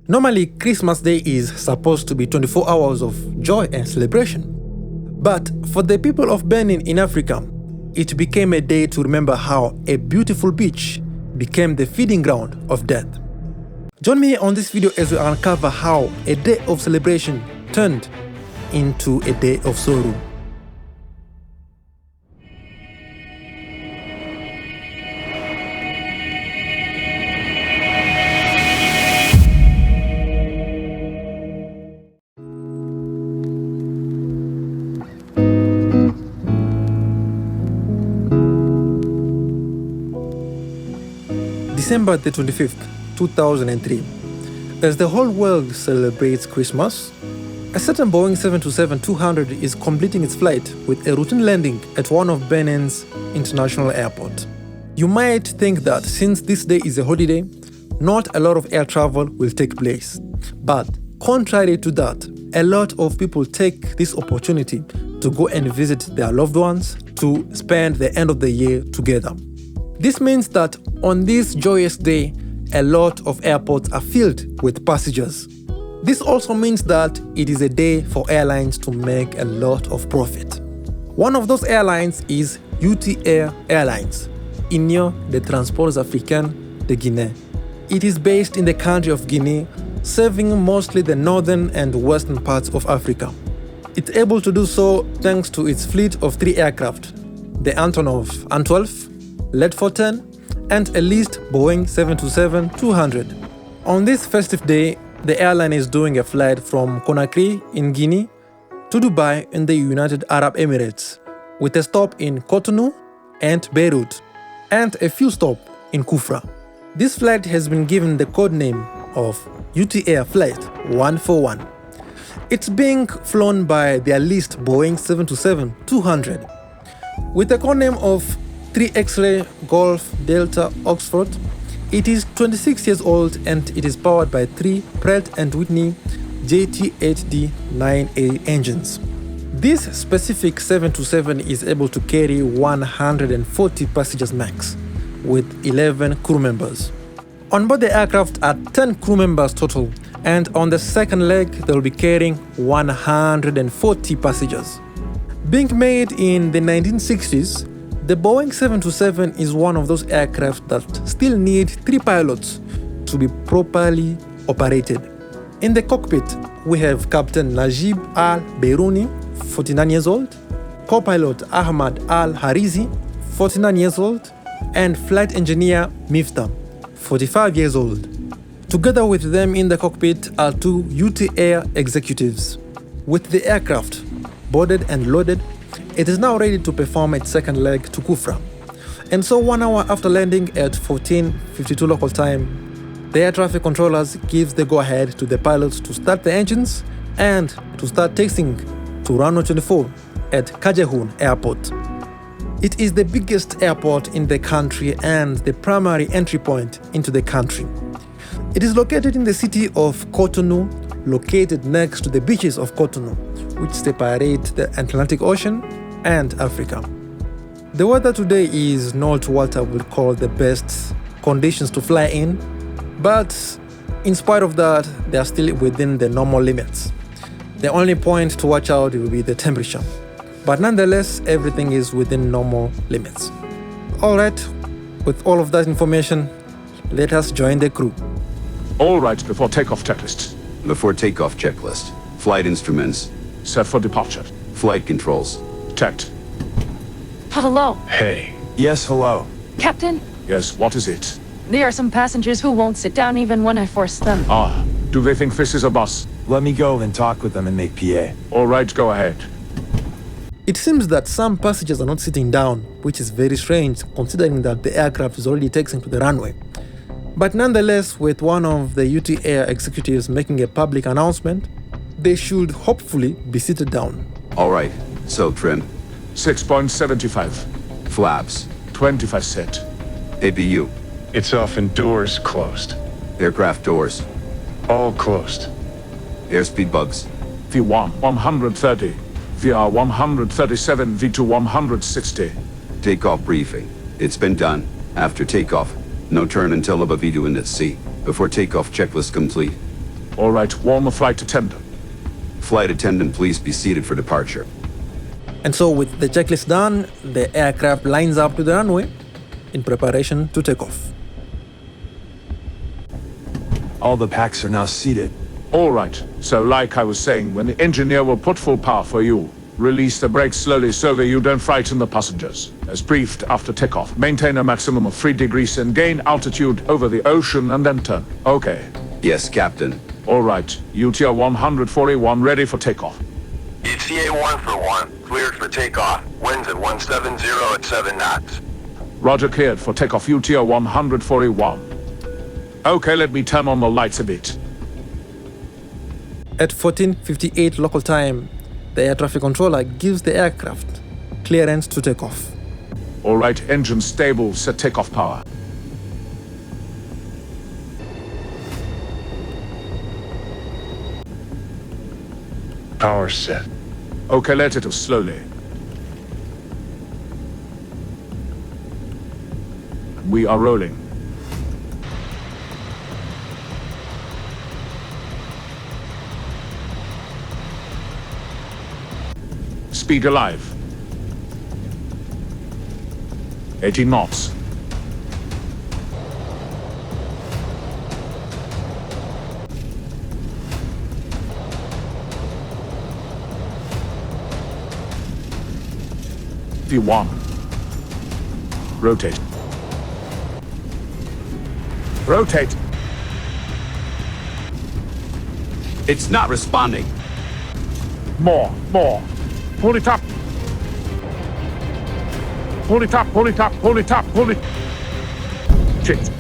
Normally, Christmas Day is supposed to be 24 hours of joy and celebration. But for the people of Benin in Africa, it became a day to remember how a beautiful beach became the feeding ground of death. Join me on this video as we uncover how a day of celebration turned into a day of sorrow. December the 25th, 2003. As the whole world celebrates Christmas, a certain Boeing 727-200 is completing its flight with a routine landing at one of Benin's international airports. You might think that since this day is a holiday, not a lot of air travel will take place. But contrary to that, a lot of people take this opportunity to go and visit their loved ones, to spend the end of the year together. This means that on this joyous day, a lot of airports are filled with passengers. This also means that it is a day for airlines to make a lot of profit. One of those airlines is UTA Airlines, Union de Transports Africains de Guinée. It is based in the country of Guinea, serving mostly the northern and western parts of Africa. It's able to do so thanks to its fleet of 3 aircraft, the Antonov An-12, Lead 10, and a leased Boeing 727-200. On this festive day, the airline is doing a flight from Conakry in Guinea to Dubai in the United Arab Emirates, with a stop in Cotonou and Beirut, and a few stops in Kufra. This flight has been given the code name of UTA Flight 141. It's being flown by their leased Boeing 727-200. With the code name of 3 X-Ray Golf Delta Oxford, it is 26 years old and it is powered by 3 Pratt & Whitney JT8D9A engines. This specific 727 is able to carry 140 passengers max, with 11 crew members. On board the aircraft are 10 crew members total, and on the second leg they will be carrying 140 passengers. Being made in the 1960s, the Boeing 727 is one of those aircraft that still need 3 pilots to be properly operated. In the cockpit, we have Captain Najib Al-Berouni, 49 years old, co-pilot Ahmad Al-Harizi, 49 years old, and flight engineer Miftah, 45 years old. Together with them in the cockpit are 2 UTA executives. With the aircraft boarded and loaded, it is now ready to perform its second leg to Kufra. And so 1 hour after landing at 14:52 local time, the air traffic controllers gives the go-ahead to the pilots to start the engines and to start taxiing to runway 24 at Kajehun Airport. It is the biggest airport in the country and the primary entry point into the country. It is located in the city of Cotonou, located next to the beaches of Cotonou, which separate the Atlantic Ocean and Africa. The weather today is not what I would call the best conditions to fly in, but in spite of that, they are still within the normal limits. The only point to watch out will be the temperature, but nonetheless, everything is within normal limits. Alright, with all of that information, let us join the crew. Alright, before takeoff checklist. Before takeoff checklist. Flight instruments. Set for departure. Flight controls. Checked. Hello. Hey. Yes, hello. Captain, Yes, what is it? there are some passengers who won't sit down even when I force them. Ah, do they think this is a bus? Let me go and talk with them and make PA. Alright, go ahead. It seems that some passengers are not sitting down, which is very strange considering that the aircraft is already taxiing to the runway. But nonetheless, with one of the UTA executives making a public announcement, they should hopefully be seated down. Alright, so trim. 6.75. Flaps. 25 set. APU. It's off and doors closed. Aircraft doors. All closed. Airspeed bugs. V1 130. VR 137. V2 160. Takeoff briefing. It's been done. After takeoff, no turn until above V2 in at sea. Before takeoff checklist complete. All right, warn the flight attendant. Flight attendant, please be seated for departure. And so with the checklist done, the aircraft lines up to the runway in preparation to take off. All the packs are now seated. All right, so like I was saying, when the engineer will put full power for you, release the brakes slowly so that you don't frighten the passengers. As briefed after takeoff, maintain a maximum of 3 degrees and gain altitude over the ocean and then turn. Okay. Yes, Captain. All right, UTA 141 ready for takeoff. UTA 141, cleared for takeoff. Winds at 170 at 7 knots. Roger, cleared for takeoff UTA 141. Okay, let me turn on the lights a bit. At 14:58 local time, the air traffic controller gives the aircraft clearance to take off. All right, engine stable, set takeoff power. Power set. Okay, let it slowly. We are rolling. Speed alive. 80 knots. V1. Rotate. Rotate. It's not responding. More. Pull it up. Pull it up. Pull it. Shit.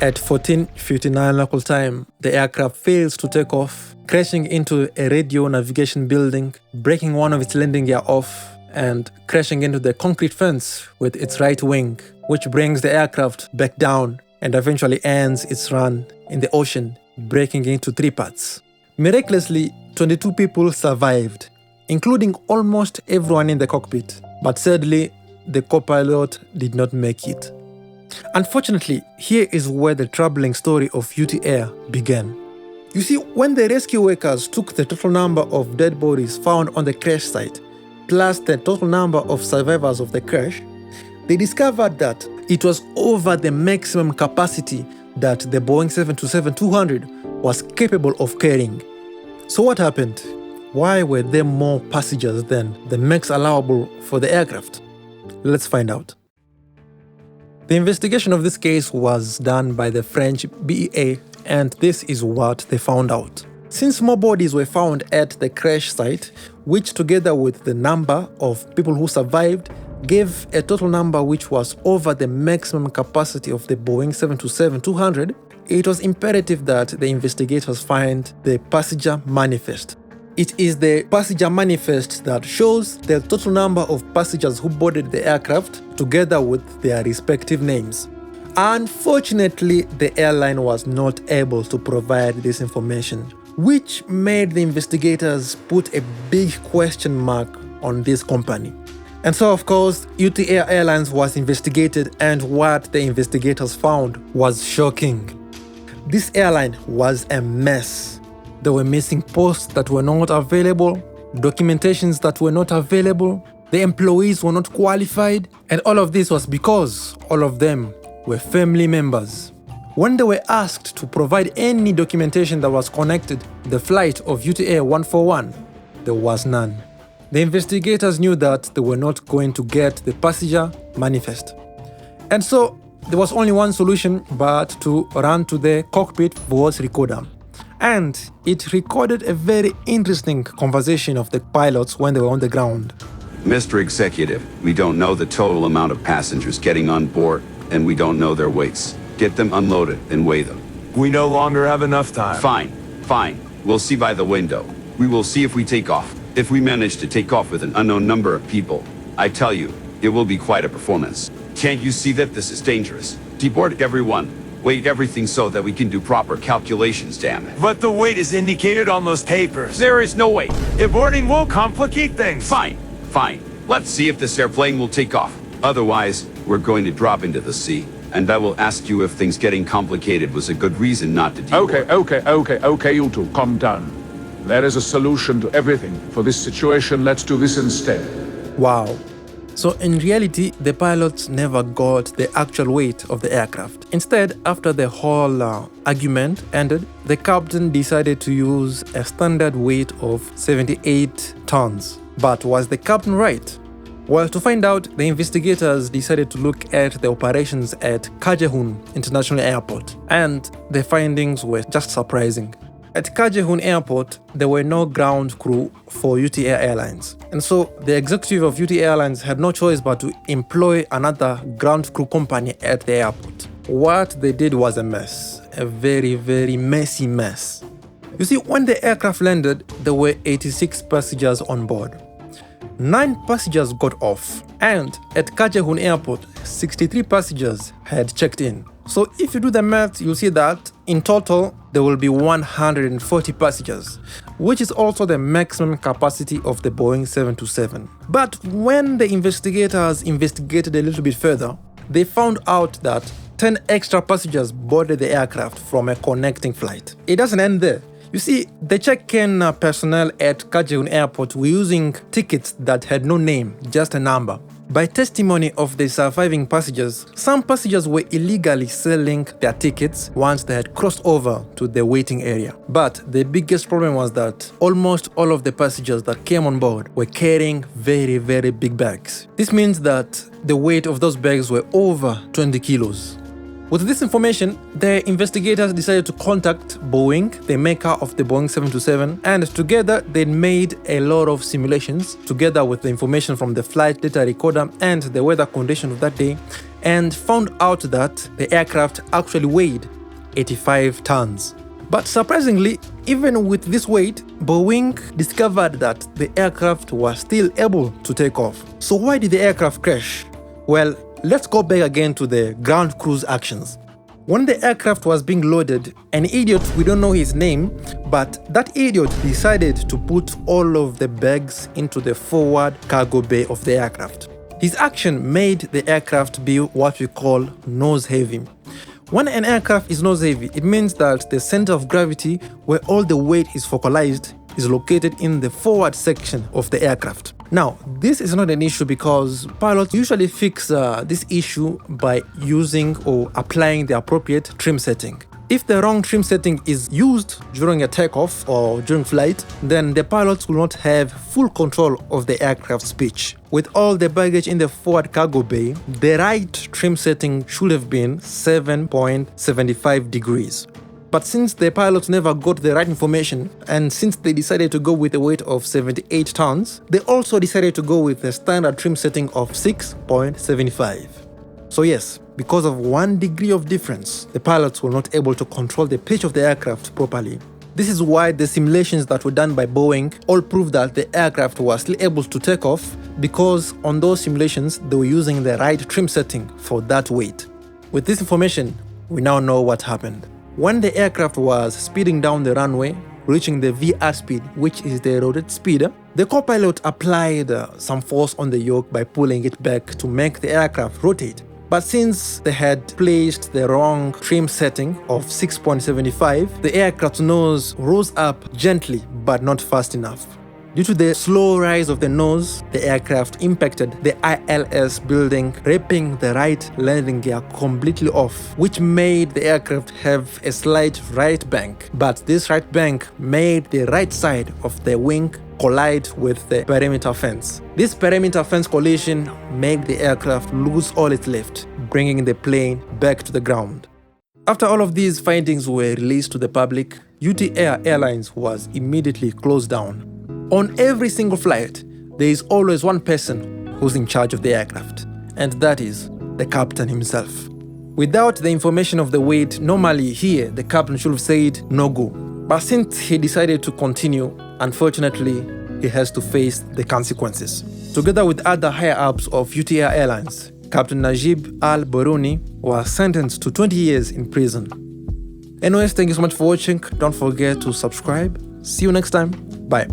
At 14:59 local time, the aircraft fails to take off, crashing into a radio navigation building, breaking one of its landing gear off, and crashing into the concrete fence with its right wing, which brings the aircraft back down and eventually ends its run in the ocean, breaking into 3 parts. Miraculously, 22 people survived, including almost everyone in the cockpit, but sadly, the co-pilot did not make it. Unfortunately, here is where the troubling story of UTA began. You see, when the rescue workers took the total number of dead bodies found on the crash site, plus the total number of survivors of the crash, they discovered that it was over the maximum capacity that the Boeing 727-200 was capable of carrying. So what happened? Why were there more passengers than the max allowable for the aircraft? Let's find out. The investigation of this case was done by the French BEA, and this is what they found out. Since more bodies were found at the crash site, which together with the number of people who survived, gave a total number which was over the maximum capacity of the Boeing 727-200, it was imperative that the investigators find the passenger manifest. It is the passenger manifest that shows the total number of passengers who boarded the aircraft together with their respective names. Unfortunately, the airline was not able to provide this information, which made the investigators put a big question mark on this company. And so, of course, UTA Airlines was investigated, and what the investigators found was shocking. This airline was a mess. There were missing posts that were not available, documentations that were not available, the employees were not qualified, and all of this was because all of them were family members. When they were asked to provide any documentation that was connected to the flight of UTA 141, there was none. The investigators knew that they were not going to get the passenger manifest. And so there was only one solution but to run to the cockpit voice recorder. And it recorded a very interesting conversation of the pilots when they were on the ground. Mr. Executive, we don't know the total amount of passengers getting on board, and we don't know their weights. Get them unloaded and weigh them. We no longer have enough time. Fine. We'll see by the window. We will see if we take off. If we manage to take off with an unknown number of people, I tell you, it will be quite a performance. Can't you see that this is dangerous? Deboard everyone. Weight everything so that we can do proper calculations, damn it. But the weight is indicated on those papers. There is no weight. Boarding will complicate things. Fine. Fine. Let's see if this airplane will take off. Otherwise, we're going to drop into the sea. And I will ask you if things getting complicated was a good reason not to deal. Okay, you two, calm down. There is a solution to everything. For this situation, let's do this instead. Wow. So in reality, the pilots never got the actual weight of the aircraft. Instead, after the whole argument ended, the captain decided to use a standard weight of 78 tons. But was the captain right? Well, to find out, the investigators decided to look at the operations at Kajehun International Airport, and the findings were just surprising. At Kajehun Airport, there were no ground crew for UTA Airlines, and so the executive of UTA Airlines had no choice but to employ another ground crew company at the airport. What they did was a mess, a very, very messy mess. You see, when the aircraft landed, there were 86 passengers on board. 9 passengers got off, and at Kajehun Airport, 63 passengers had checked in. So if you do the math, you'll see that in total, there will be 140 passengers, which is also the maximum capacity of the Boeing 727. But when the investigators investigated a little bit further, they found out that 10 extra passengers boarded the aircraft from a connecting flight. It doesn't end there. You see, the check-in personnel at Kajehun Airport were using tickets that had no name, just a number. By testimony of the surviving passengers, some passengers were illegally selling their tickets once they had crossed over to the waiting area. But the biggest problem was that almost all of the passengers that came on board were carrying very, very big bags. This means that the weight of those bags were over 20 kilos. With this information, the investigators decided to contact Boeing, the maker of the Boeing 727, and together they made a lot of simulations together with the information from the flight data recorder and the weather conditions of that day, and found out that the aircraft actually weighed 85 tons. But surprisingly, even with this weight, Boeing discovered that the aircraft was still able to take off. So why did the aircraft crash? Well, let's go back again to the ground crew's actions. When the aircraft was being loaded, an idiot, we don't know his name, but that idiot decided to put all of the bags into the forward cargo bay of the aircraft. His action made the aircraft be what we call nose heavy. When an aircraft is nose heavy, it means that the center of gravity, where all the weight is focalized, is located in the forward section of the aircraft. Now, this is not an issue because pilots usually fix this issue by using or applying the appropriate trim setting. If the wrong trim setting is used during a takeoff or during flight, then the pilots will not have full control of the aircraft's pitch. With all the baggage in the forward cargo bay, the right trim setting should have been 7.75 degrees. But since the pilots never got the right information, and since they decided to go with a weight of 78 tons, they also decided to go with a standard trim setting of 6.75. So yes, because of 1 degree of difference, the pilots were not able to control the pitch of the aircraft properly. This is why the simulations that were done by Boeing all proved that the aircraft was still able to take off, because on those simulations, they were using the right trim setting for that weight. With this information, we now know what happened. When the aircraft was speeding down the runway, reaching the VR speed, which is the rotate speed, the co-pilot applied some force on the yoke by pulling it back to make the aircraft rotate. But since they had placed the wrong trim setting of 6.75, the aircraft's nose rose up gently but not fast enough. Due to the slow rise of the nose, the aircraft impacted the ILS building, ripping the right landing gear completely off, which made the aircraft have a slight right bank. But this right bank made the right side of the wing collide with the perimeter fence. This perimeter fence collision made the aircraft lose all its lift, bringing the plane back to the ground. After all of these findings were released to the public, UTA Airlines was immediately closed down. On every single flight, there is always one person who's in charge of the aircraft, and that is the captain himself. Without the information of the weight, normally here the captain should have said no go. But since he decided to continue, unfortunately, he has to face the consequences. Together with other higher-ups of UTA Airlines, Captain Najib Al-Baruni was sentenced to 20 years in prison. Anyways, thank you so much for watching. Don't forget to subscribe. See you next time. Bye.